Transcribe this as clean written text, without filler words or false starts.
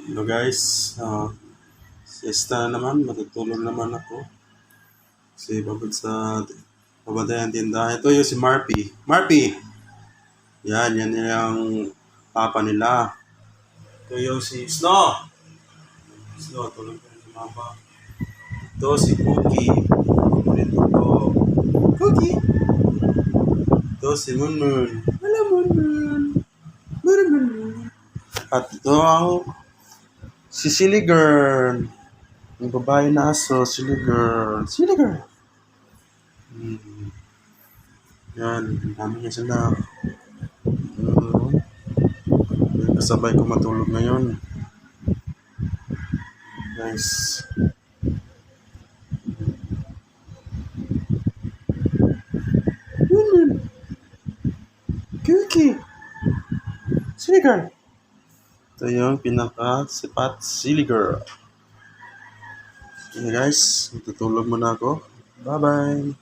Hello guys, siesta na naman, matutulog naman ako. Kasi pagod sa pabantayan tindahan. Ito yung si Marpy. Marpy! Yan yung papa nila. Ito yung si Snow. Snow, tulog ka sa mama. Ito si Cookie. Ito ko. Cookie! Ito si Munmun. Hello Munmun! Munmun! At ito ang si Silly Girl. Yung babae na aso, Silly Girl. Silly Girl! Yan, ang dami niya sila. Kasabay ko matulog ngayon. Nice. Cookie! Silly Girl! Ito yung pinaka-sipat Silly Girl. Okay guys, matutulog muna ako. Bye-bye!